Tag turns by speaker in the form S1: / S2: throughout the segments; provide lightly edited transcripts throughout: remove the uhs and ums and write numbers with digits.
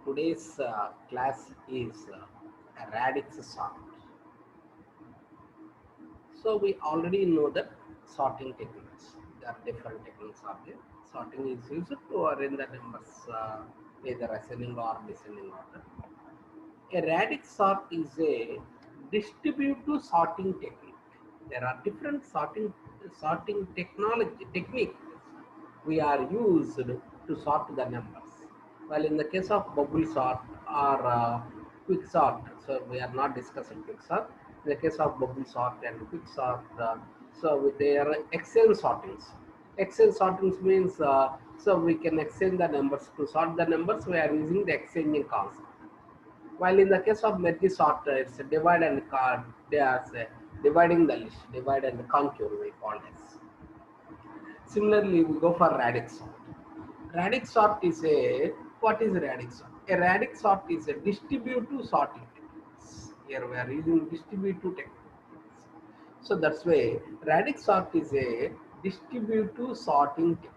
S1: today's class is a radix sort. So we already know that sorting techniques. There are different techniques are there. Sorting is used to arrange the numbers either ascending or descending order. A radix sort is a distributive sorting technique. There are different sorting technology techniques we are used to sort the numbers. Well, in the case of bubble sort or quick sort, so we are not discussing quick sort. In the case of bubble sort and quick sort, so they are exchange sortings. Exchange sortings means so we can exchange the numbers. To sort the numbers, we are using the exchanging concept. While in the case of merge sort, it's a divide and there's dividing the list, divide and conquer we call it. Similarly, we go for radix sort. Radix sort is a what is radix sort? A radix sort is a distributive sorting techniques. Here we are using distributive techniques. So that's why radix sort is a distributive sorting technique.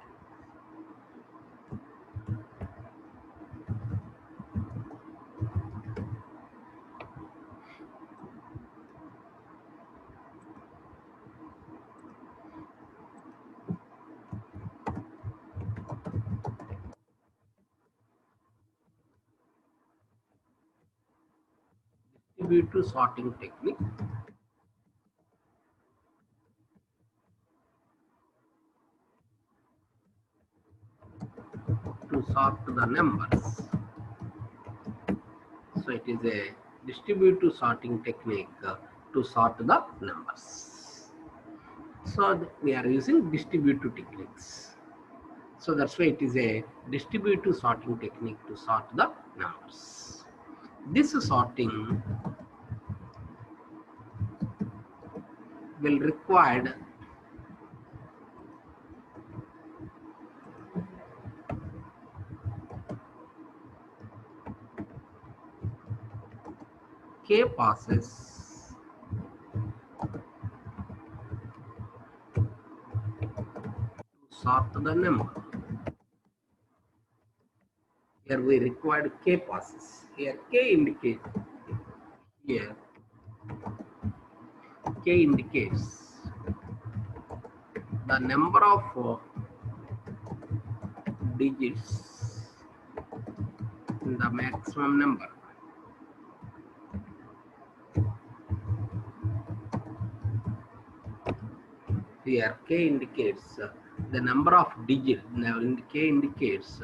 S1: Distributive sorting technique to sort the numbers. So it is a distributive sorting technique to sort the numbers. So we are using distributive techniques. So that's why it is a distributive sorting technique to sort the numbers. This sorting will require k passes to sort the number. Here we required k passes. Here k indicates here k indicates the number of digits in the maximum number. Here k indicates the number of digits. Now k indicates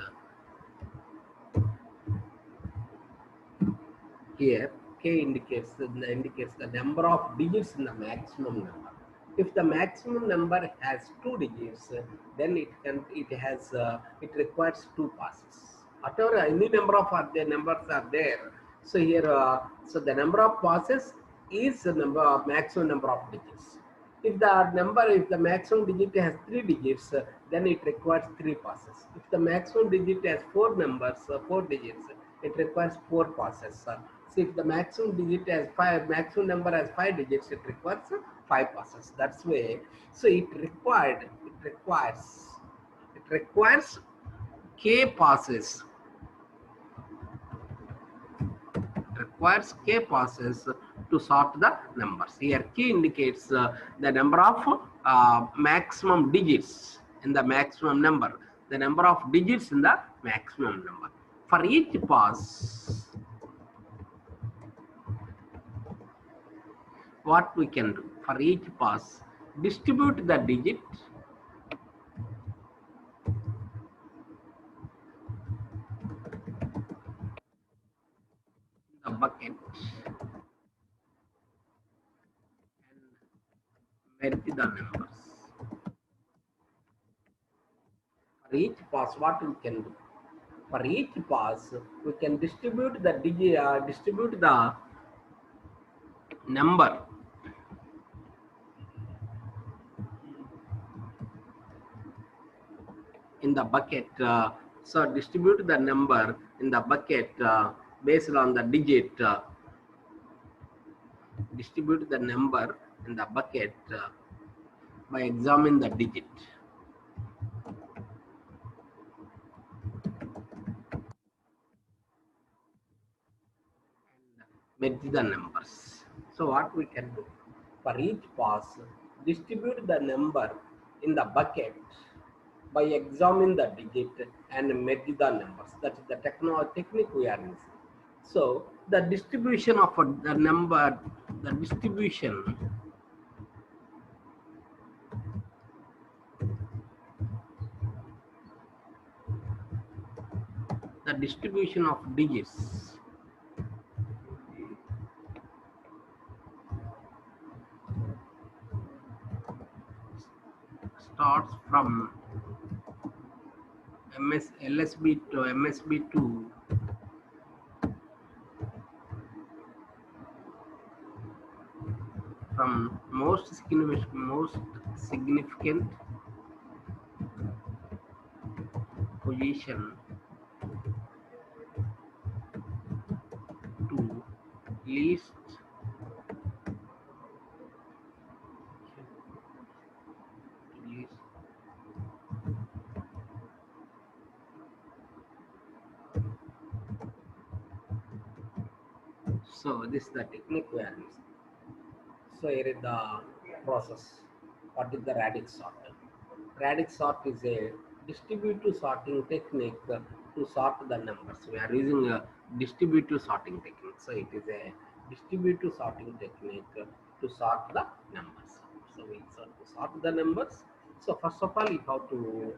S1: here k indicates the number of digits in the maximum number. If the maximum number has 2 digits, then it requires 2 passes. Whatever any number of numbers are there, so here so the number of passes is the maximum number of digits. If the maximum digit has 3 digits, then it requires 3 passes. If the maximum digit has 4 digits, it requires 4 passes. So if the maximum digit has maximum number has 5 digits, it requires 5 passes. That's way. So it requires k passes. Requires k passes to sort the numbers. Here k indicates the number of maximum digits in the maximum number, the number of digits in the maximum number. For each pass, what we can do? For each pass, distribute the digit in the bucket and merge the numbers. For each pass, what we can do? For each pass, we can distribute the number in the bucket. So distribute the number in the bucket based on the digit. Distribute the number in the bucket by examining the digit. merge the numbers. So what we can do, for each pass, distribute the number in the bucket by examining the digit and merge the numbers. That is the technique we are using. So the distribution of the number, the distribution of digits starts from LSB to MSB2 from most significant position to least so this is the technique we are using. So here is the process. What is the radix sort? Radix sort is a distributive sorting technique to sort the numbers. We are using a distributive sorting technique. So it is a distributive sorting technique to sort the numbers. So we sort the numbers. So first of all, you have to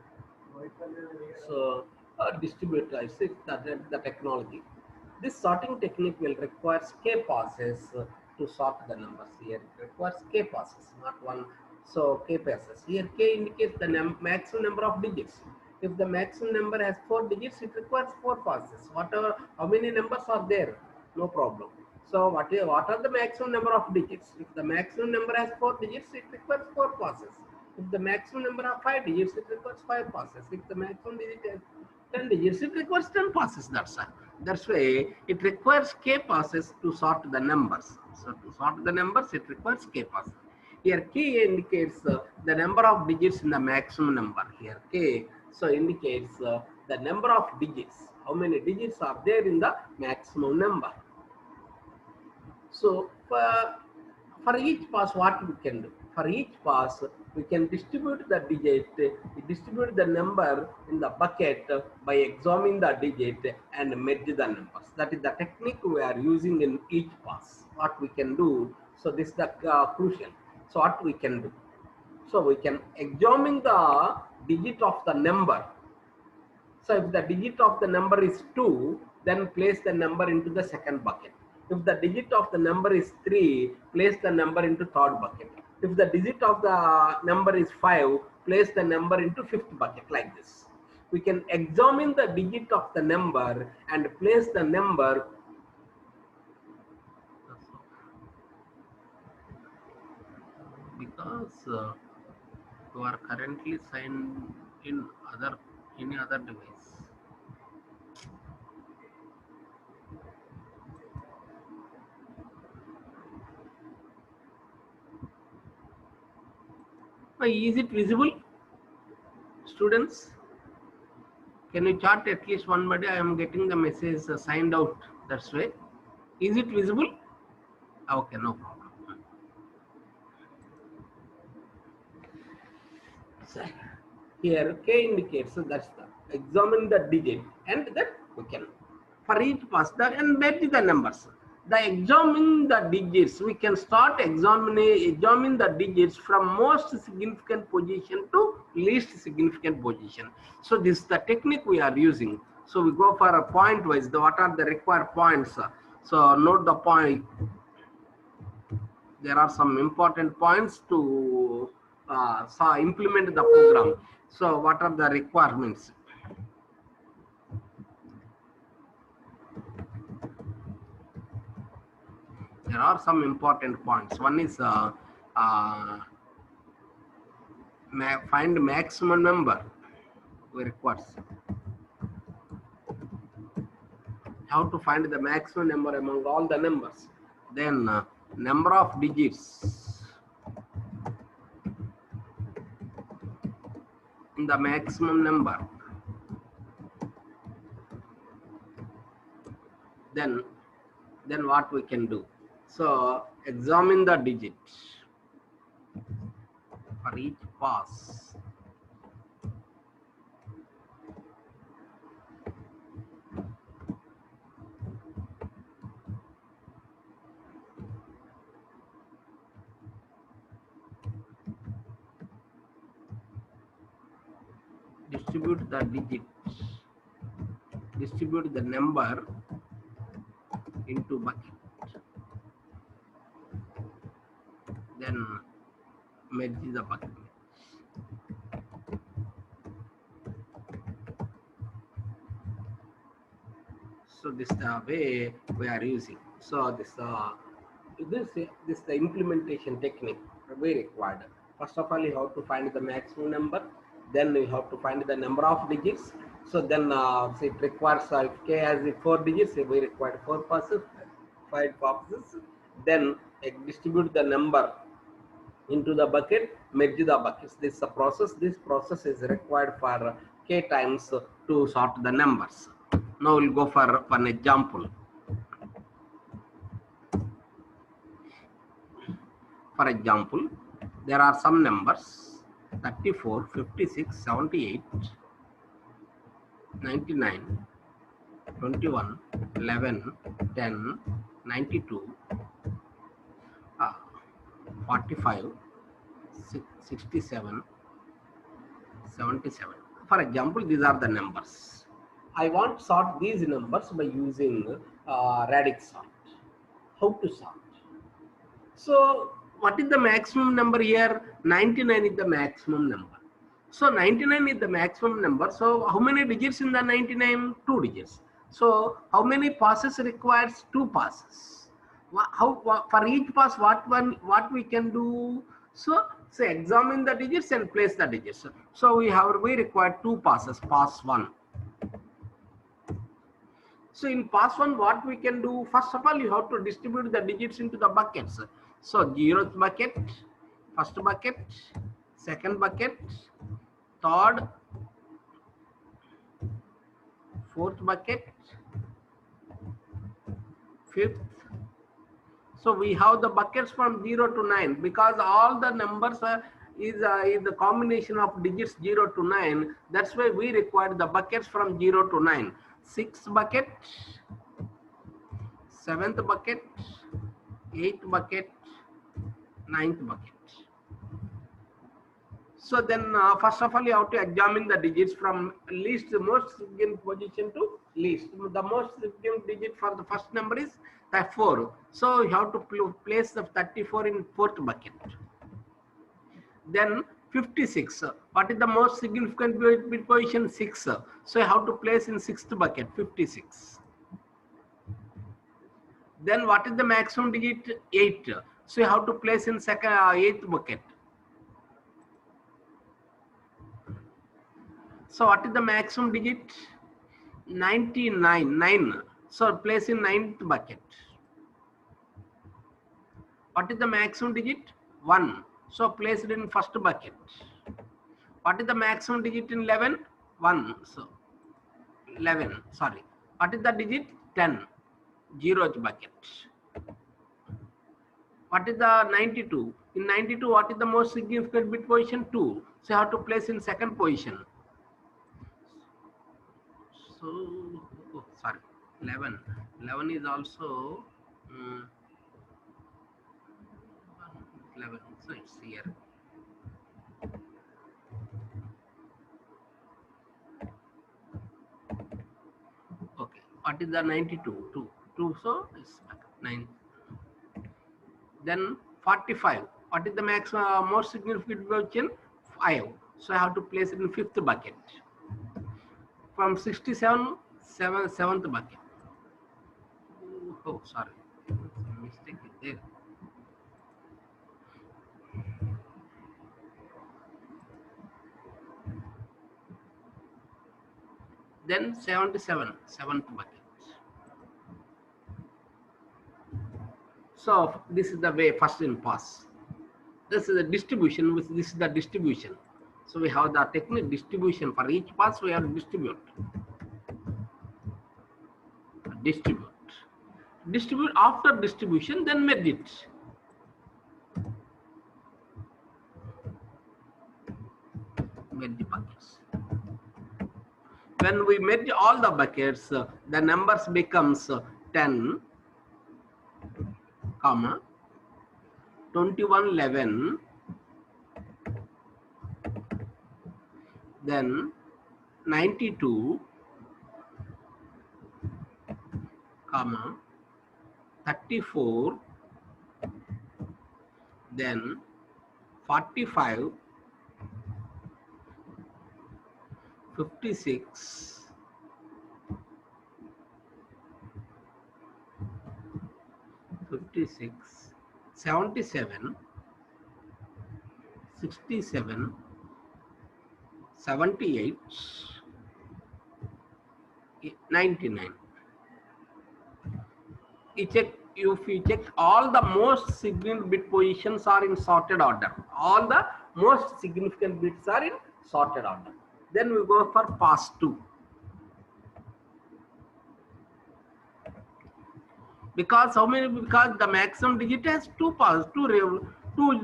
S1: distribute the technology. This sorting technique will require k passes to sort the numbers. Here it requires k passes, not one. So k passes. Here k indicates the maximum number of digits. If the maximum number has 4 digits, it requires 4 passes. Whatever, how many numbers are there? No problem. So what are the maximum number of digits? If the maximum number has 4 digits, it requires 4 passes. If the maximum number of 5 digits, it requires 5 passes. If the maximum digit has 10 digits, it requires 10 passes. That's why it requires k passes to sort the numbers. So to sort the numbers, it requires k passes. Here k indicates the number of digits in the maximum number. Here k so indicates the number of digits. How many digits are there in the maximum number? So for each pass, what we can do? For each pass, we can distribute the digit, distribute the number in the bucket by examining the digit and merge the numbers. That is the technique we are using in each pass. What we can do? So this is the crucial. So what we can do? So we can examine the digit of the number. So if the digit of the number is 2, then place the number into the second bucket. If the digit of the number is 3, place the number into third bucket. If the digit of the number is 5, place the number into fifth bucket, like this. We can examine the digit of the number and place the number because you are currently signed in any other device. Is it visible, students? Can you chart at least one body? I am getting the message signed out. That's why. Is it visible? Okay, no problem. So here K indicates, so that's the examine the digit and that we can for each pass and match the numbers. The examine the digits, we can start examine the digits from most significant position to least significant position. So this is the technique we are using. So we go for a point wise. What are the required points? So note the point. There are some important points to implement the program. So what are the requirements? There are some important points. One is find maximum number. We require how to find the maximum number among all the numbers. Then number of digits in the maximum number. Then then what we can do? So examine the digit for each pass. Distribute the digit, distribute the number into bucket, then merge the bucket. So this is the way we are using. So this the implementation technique we required. First of all, you have to find the maximum number. Then you have to find the number of digits. So then so it requires if k has 4 digits, we require 4 passes, 5 passes. Then distribute the number into the bucket, merge the buckets. This is a process. This process is required for k times to sort the numbers. Now we'll go for an example. For example, there are some numbers 34, 56, 78, 99, 21, 11, 10, 92, 45, 67, 77. For example, these are the numbers. I want to sort these numbers by using radix sort. How to sort? So what is the maximum number here? 99 is the maximum number. So 99 is the maximum number. So how many digits in the 99? 2 digits. So how many passes requires? 2 passes. How for each pass what we can do? So say examine the digits and place the digits. So we require 2 passes. Pass 1. So in pass 1, what we can do? First of all, you have to distribute the digits into the buckets. So 0th bucket, first bucket, second bucket, third, fourth bucket, fifth. So we have the buckets from 0 to 9 because all the numbers is the combination of digits 0 to 9. That's why we require the buckets from 0 to 9. 6th bucket, 7th bucket, 8th bucket, 9th bucket. So then first of all, you have to examine the digits from least most significant position to least. The most significant digit for the first number is 4. So you have to place the 34 in 4th bucket. Then 56. What is the most significant bit position? 6. So you have to place in 6th bucket, 56. Then what is the maximum digit? 8. So you have to place in 8th bucket. So what is the maximum digit? 99, 9. So place in 9th bucket. What is the maximum digit? 1. So place it in first bucket. What is the maximum digit in 11? 1. So 11, sorry. What is the digit? 10. 0th bucket. What is the 92? In 92, what is the most significant bit position? 2. So you have to place in second position. So, oh, sorry, 11. 11 is also 11. So it's here. Okay. What is the 92? 2. 2. So it's 9. Then 45. What is the most significant position? 5. So I have to place it in 5th bucket. From 67, 7th bucket. Oh, sorry. Some mistake is there. Then 77, 7th bucket. So this is the way first in pass. This is the distribution. This is the distribution. So we have the technique distribution. For each pass we have to distribute. distribute after distribution, then merge it. Merge the buckets. When we merge all the buckets, the numbers becomes 10, comma 2111, then 92, comma 34, then 45, 56, 56, 77, 67, 78, 99. If you check, all the most significant bit positions are in sorted order. All the most significant bits are in sorted order. Then we go for pass 2. Because how many? Because the maximum digit has two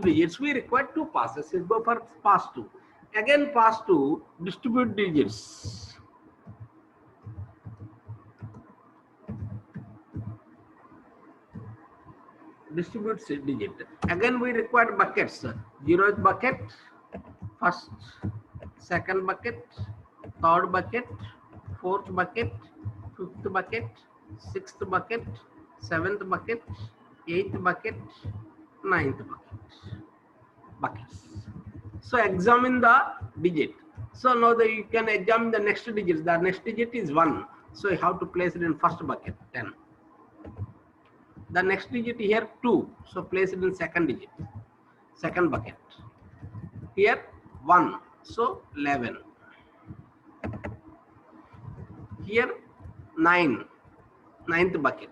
S1: digits. We require 2 passes. We go for pass 2. Again, pass 2, distribute digits. Distributes digit. Again, we require buckets. 0th bucket, first, second bucket, third bucket, fourth bucket, fifth bucket, sixth bucket, seventh bucket, eighth bucket, ninth buckets. So examine the digit. So now that you can examine the next digits. The next digit is 1. So you have to place it in first bucket, 10. The next digit here 2. So place it in second digit, second bucket. Here 1. So 11. Here 9. Ninth bucket.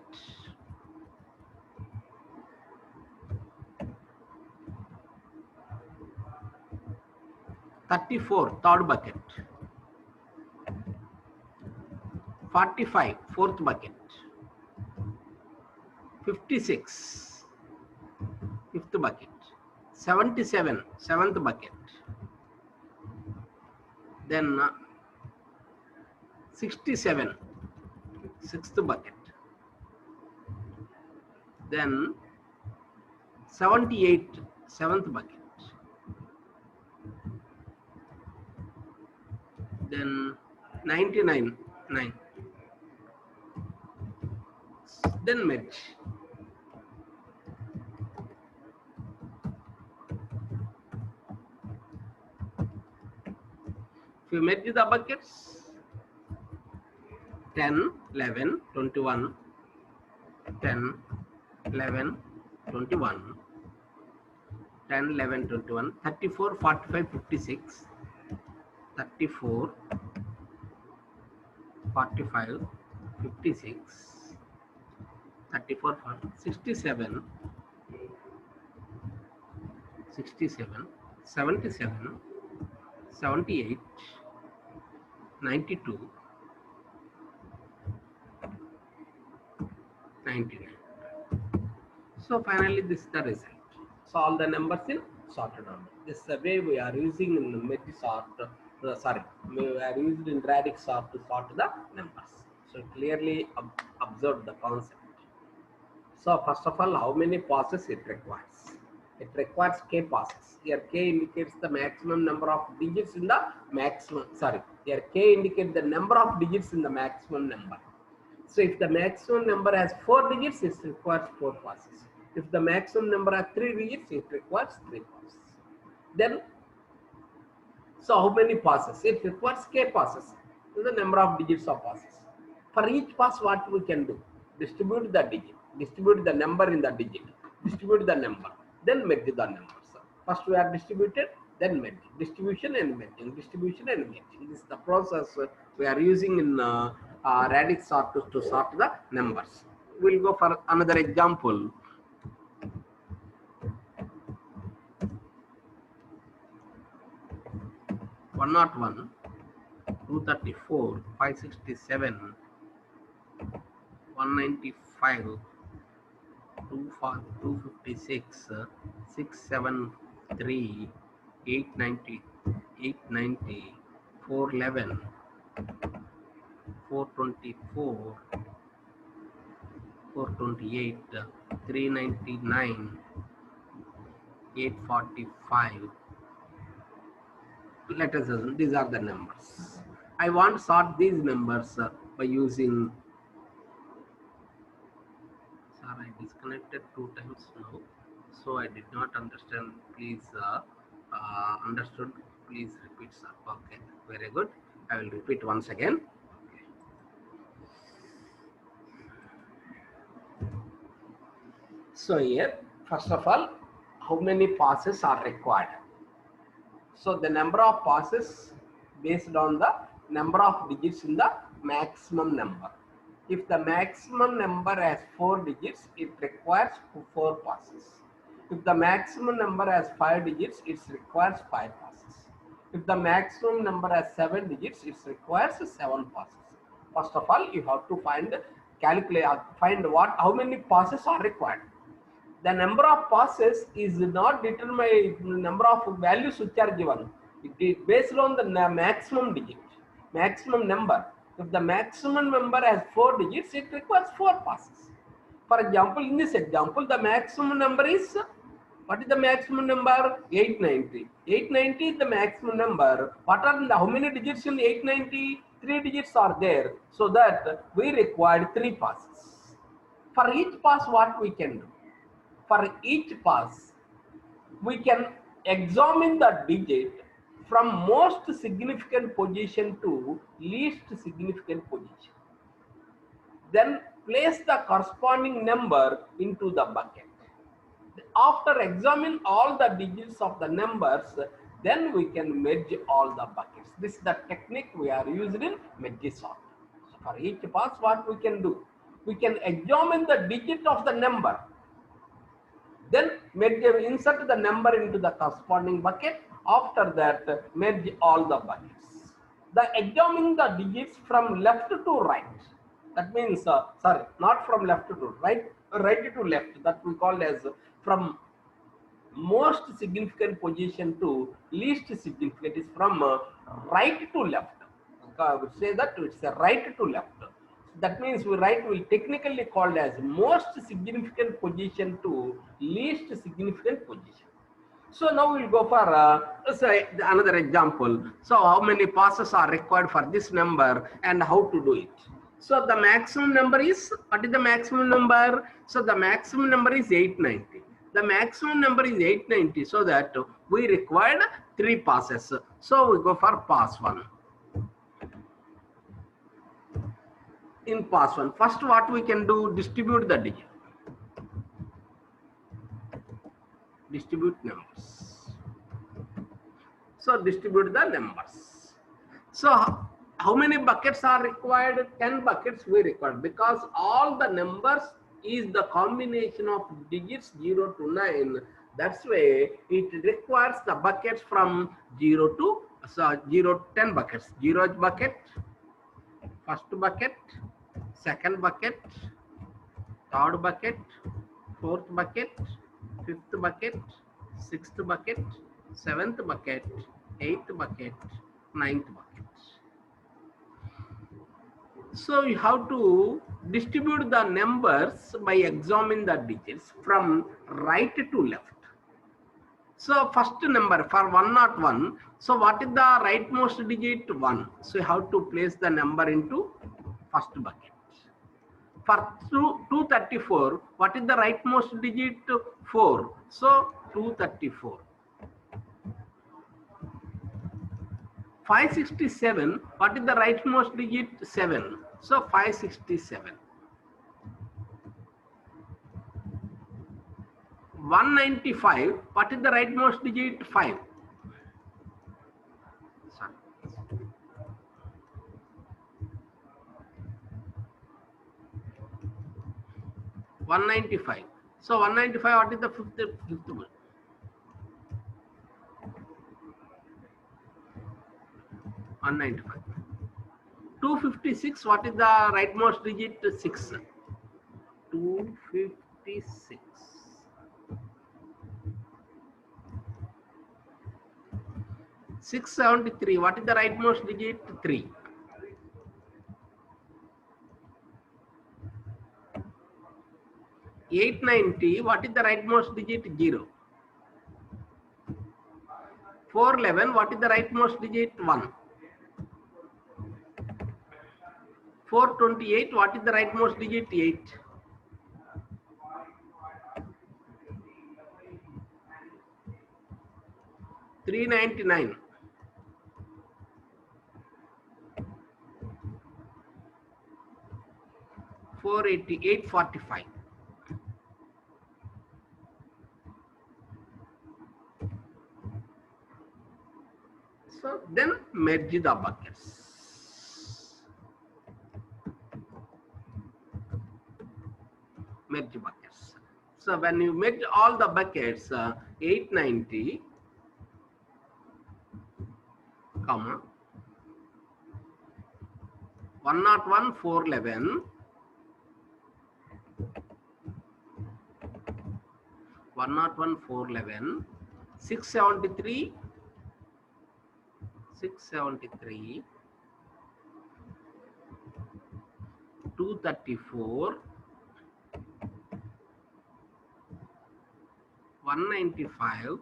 S1: (34) third bucket. 45 fourth bucket. 56 fifth bucket. 77 seventh bucket. Then 67 sixth bucket. Then 78 seventh bucket. Then 99 9. Then merge. If you merge the buckets, 10, 11, 21, 10, 11, 21, 10, 11, 21, 34, 45, 56, 34, 45, 56, 34, 67, 67, 77, 78, 92, 99. So finally this is the result. So all the numbers in sorted order. This is the way we are using in merge sort. We are using in radix sort to sort the numbers. So clearly observe the concept. So first of all, how many passes it requires? It requires k passes. Here k indicates the maximum number of digits in the maximum. Here k indicates the number of digits in the maximum number. So if the maximum number has 4 digits, it requires 4 passes. If the maximum number has 3 digits, it requires 3 passes. Then, so how many passes? It requires k passes. The number of digits of passes. For each pass, what we can do? Distribute the digit. Distribute the number in the digit. Distribute the number. Then merge the numbers. First we are distributed, then merge. Distribution and merging. Distribution and merging. This is the process we are using in radix sort to sort the numbers. We'll go for another example. One not 1, 234, 567, 195, 256, 673, 890, 890, 411, 424, 428, 399, 845. Let us assume these are the numbers. I want to sort these numbers by using. Sir, I disconnected 2 times now, so I did not understand. Please understood. Please repeat, sir. Okay, very good. I will repeat once again. Okay. So here, first of all, how many passes are required? So the number of passes based on the number of digits in the maximum number. If the maximum number has 4 digits, it requires 4 passes. If the maximum number has 5 digits, it requires 5 passes. If the maximum number has 7 digits, it requires 7 passes. First of all, you have to find how many passes are required. The number of passes is not determined by number of values which are given. It is based on the maximum digit, maximum number. If the maximum number has 4 digits, it requires 4 passes. For example, in this example, the maximum number is, what is the maximum number? 890. 890 is the maximum number. What are how many digits in 890? 3 digits are there. So that we required 3 passes. For each pass, what we can do? For each pass, we can examine the digit from most significant position to least significant position. Then place the corresponding number into the bucket. After examining all the digits of the numbers, then we can merge all the buckets. This is the technique we are using in merge sort. So for each pass, what we can do? We can examine the digit of the number. Then insert the number into the corresponding bucket. After that, merge all the buckets. The examining the digits from left to right. That means, sorry, not from left to right, right to left. That we call as from most significant position to least significant is from right to left. We say that it's a right to left. That means we will technically called as most significant position to least significant position. So now we'll go for say another example. So how many passes are required for this number and how to do it? So the maximum number is, what is the maximum number? So the maximum number is 890. The maximum number is 890, so that we required 3 passes. So we go for pass 1. In pass 1, first what we can do, distribute the digit. Distribute numbers. So distribute the numbers. So how many buckets are required? 10 buckets we require, because all the numbers is the combination of digits 0 to 9. That's why it requires the buckets from 0 to 10 buckets. 0 bucket, first bucket, second bucket, third bucket, fourth bucket, fifth bucket, sixth bucket, seventh bucket, eighth bucket, ninth bucket. So you have to distribute the numbers by examining the digits from right to left. So first number for 101. So what is the rightmost digit? 1. So you have to place the number into first bucket. For 234, what is the rightmost digit? 4. So 234. 567, what is the rightmost digit? 7. So 567. 195, what is the rightmost digit? 5. Sorry. 195. So 195, what is the fifth one? 195. 256, what is the rightmost digit? 6. 256. 36. 673. What is the rightmost digit? 3. 890. What is the rightmost digit? 0. 411. What is the rightmost digit? 1. 428. What is the rightmost digit? 8. 399. 480. 845. So then merge the buckets. Merge buckets. So when you merge all the buckets, 890, comma 101, 411, 101, 411, 673, 673, 234, 195,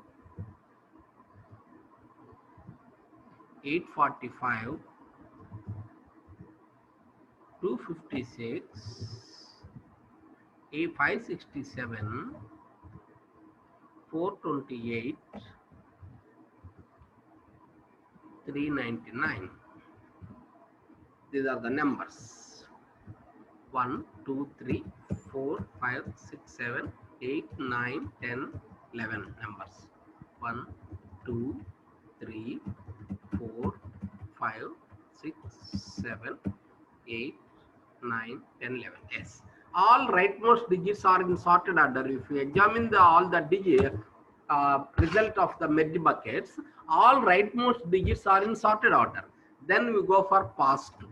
S1: 845, 256, 567, 428, 399. These are the numbers. 1, 2, 3, 4, 5, 6, 7, 8, 9, 10, 11 numbers. 1, 2, 3, 4, 5, 6, 7, 8, 9, 10, 11. Yes. All rightmost digits are in sorted order. If you examine all the digit result of the merge buckets, all rightmost digits are in sorted order. Then we go for pass 2.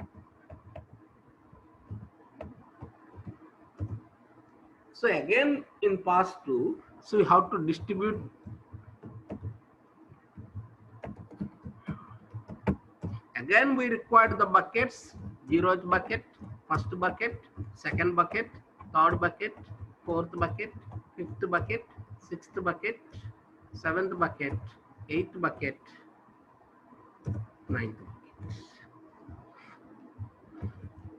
S1: So again in pass 2, so you have to distribute. Again we require the buckets: zeroth bucket, first bucket, second bucket, third bucket, fourth bucket, fifth bucket, sixth bucket, seventh bucket, eighth bucket, ninth bucket.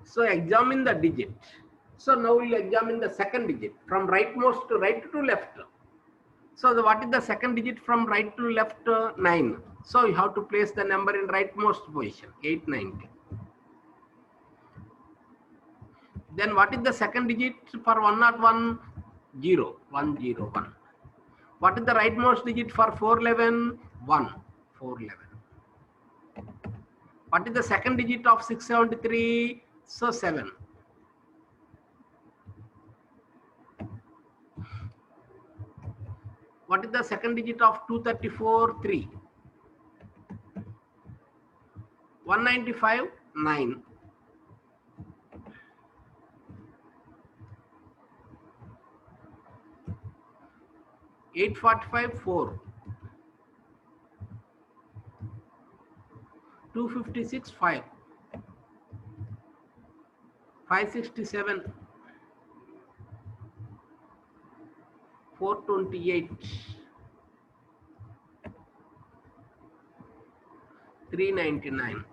S1: So examine the digit. So now we'll examine the second digit from rightmost to right to left. So what is the second digit from right to left? 9. So you have to place the number in rightmost position, 890. Then what is the second digit for 101? 0, 101. What is the rightmost digit for 411? 1, 411. What is the second digit of 673? So 7. What is the second digit of 234? 3. 195? 9. 845? 4. 256? 5. 567? 428, 399.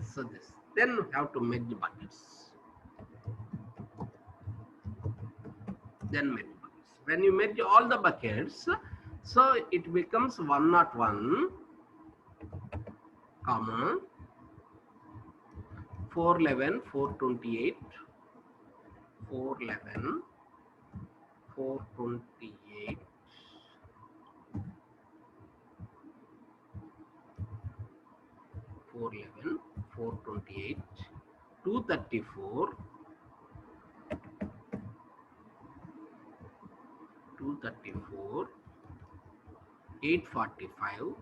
S1: So this. Then we have to merge buckets. Then merge buckets. When you merge all the buckets, so it becomes 101, comma 411, 428, 411, 428, 411, 428, 234, 234, 845,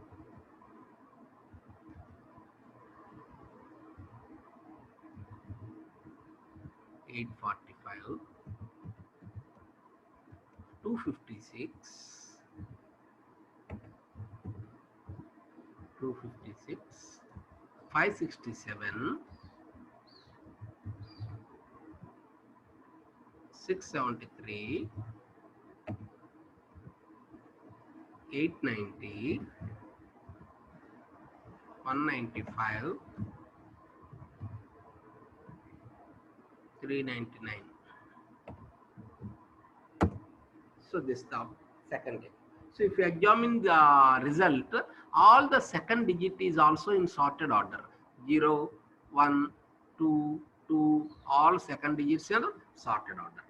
S1: 845, 256, 256, 567, 673, 890, 195, 399. So this is the second digit. So if you examine the result, all the second digit is also in sorted order. 0, 1, 2, 2, all second digits in sorted order.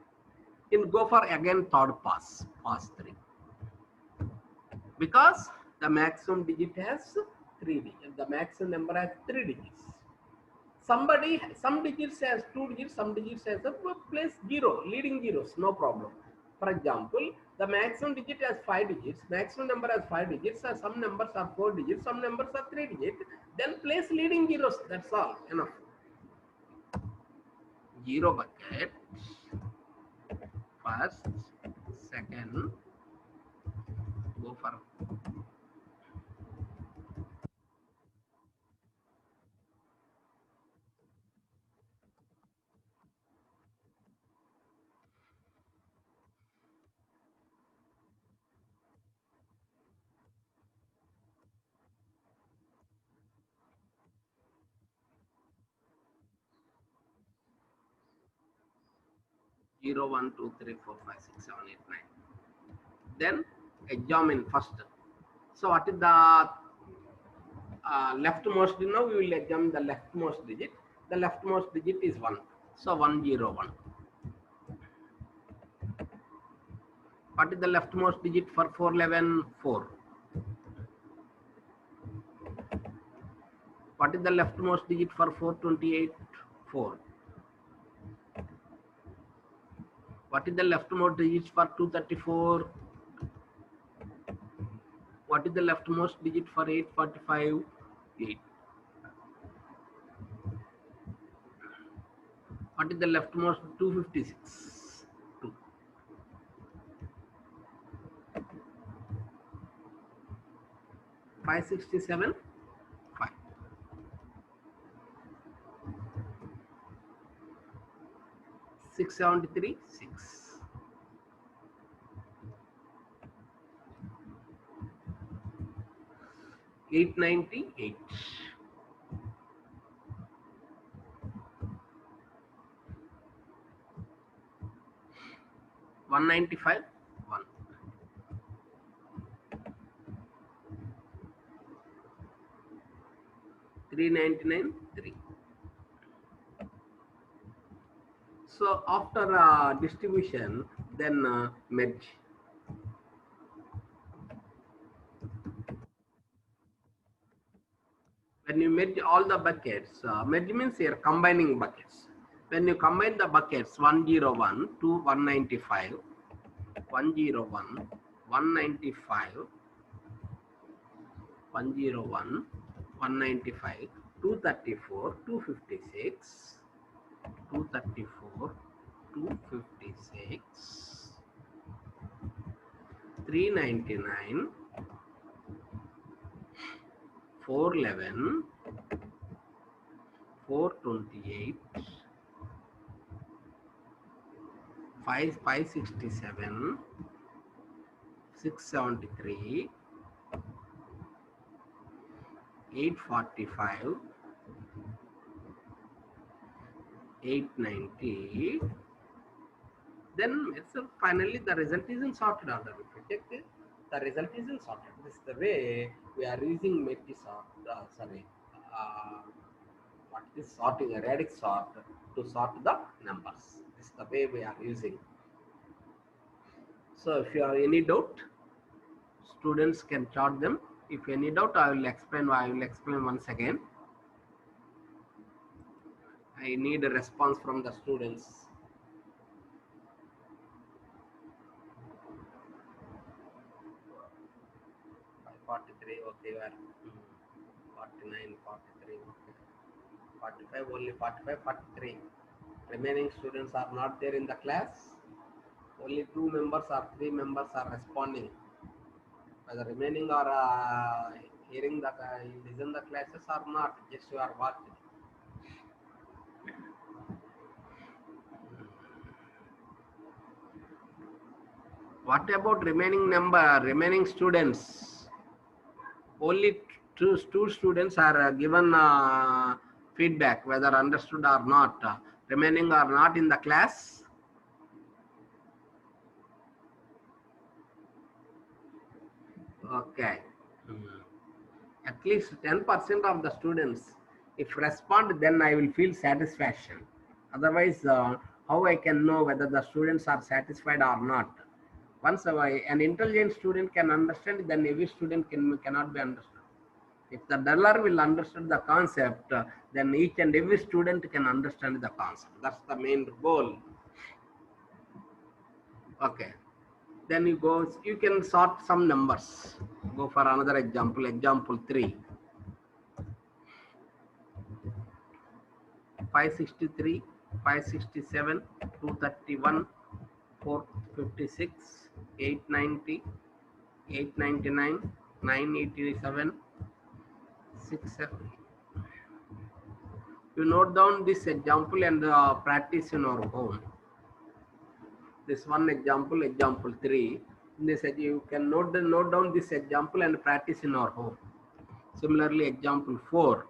S1: In go for again third pass, pass 3. Because the maximum digit has 3 digits. The maximum number has 3 digits. Some digits has 2 digits, some digits has a place 0, leading zeros, no problem. For example, the maximum digit has 5 digits, maximum number has 5 digits, or some numbers are 4 digits, some numbers are 3 digits, then place leading zeros, that's all, enough. 0 bucket, first, second, go for 0, 1, 2, 3, 4, 5, 6, 7, 8, 9. Then examine first. So what is the leftmost? Now we will examine the leftmost digit. The leftmost digit is 1. So 101. What is the leftmost digit for 411? 4. What is the leftmost digit for 428? 4. What is the leftmost digit for 234? What is the leftmost digit for 845? 8. What is the leftmost 256? 2. 567? 5. 673? 6. 898. 195? 1. 399? 3. So after distribution, then merge. When you merge all the buckets, merge means you're combining buckets. When you combine the buckets 101 to 195, 101, 195, 101, 195, 234, 256, 234, 256, 399, 411, 428, 567, 673, 845, 890. Then finally the result is in sorted order. If you check it, the result is in sorted. This is the way we are using Metisort. What is sorting? A radix sort to sort the numbers. This is the way we are using. So if you have any doubt, students can chart them. If any doubt, I will explain. I will explain once again. I need a response from the students. 43, okay, where 49, 43, okay. 45, only 45, 43. Remaining students are not there in the class. Only 2 members or 3 members are responding. Whether remaining are hearing the listen the classes or not, just you are watching. What about remaining students? Only two students are given feedback whether understood or not. Remaining are not in the class. Okay. At least 10% of the students, if respond, then I will feel satisfaction. Otherwise, how I can know whether the students are satisfied or not? Once an intelligent student can understand, then every student cannot be understood. If the duller will understand the concept, then each and every student can understand the concept. That's the main goal. Okay. Then you can sort some numbers. Go for another example. Example 3. 563, 567, 231, 456, 890, 899, 987, 67. You note down this example and practice in our home. This one example, example 3. In this you can note down this example and practice in our home. Similarly, example 4.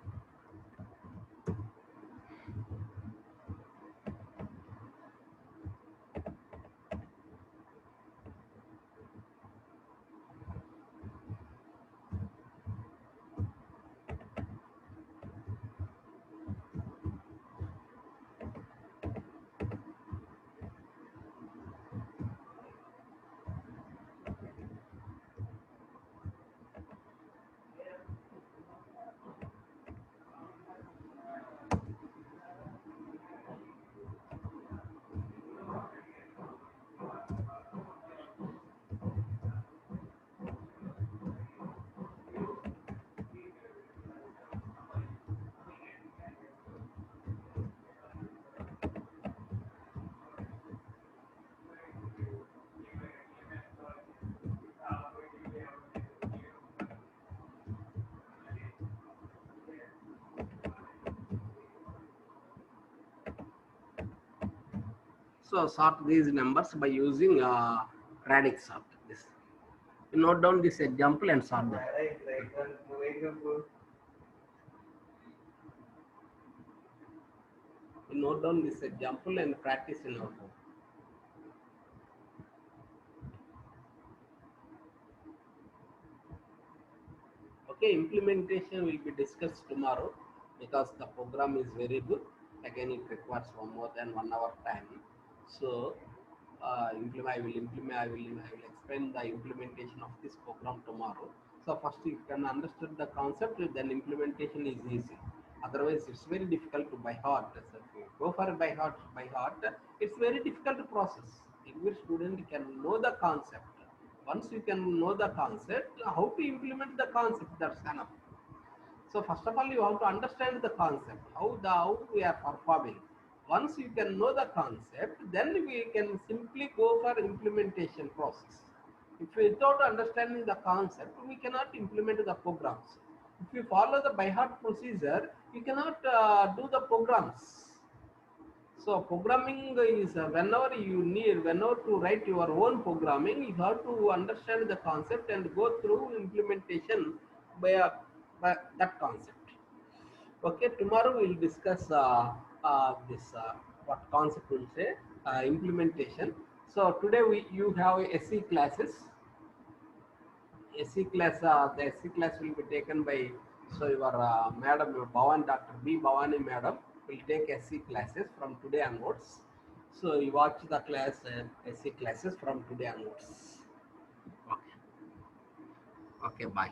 S1: So sort these numbers by using radix sort. This. You note down this example and sort them. You note down this example and practice in our home. Okay, implementation will be discussed tomorrow because the program is very good. Again, it requires more than 1 hour time. So, I will explain the implementation of this program tomorrow. So first you can understand the concept, then implementation is easy. Otherwise, it's very difficult to by heart. So if you go for by heart, it's very difficult to process. Every student can know the concept. Once you can know the concept, how to implement the concept, that's enough. So first of all, you have to understand the concept, how we are performing. Once you can know the concept, then we can simply go for implementation process. If without understanding the concept, we cannot implement the programs. If you follow the by heart procedure, you cannot do the programs. So programming is whenever to write your own programming, you have to understand the concept and go through implementation by, by that concept. Okay, tomorrow we'll discuss this what concept will say implementation. So today you have SE classes. SE class, the SE class will be taken by your madam, your Bhavan, Dr. B. Bhavani madam will take SE classes from today onwards. So you watch the class SE classes from today onwards. Okay. Okay, bye.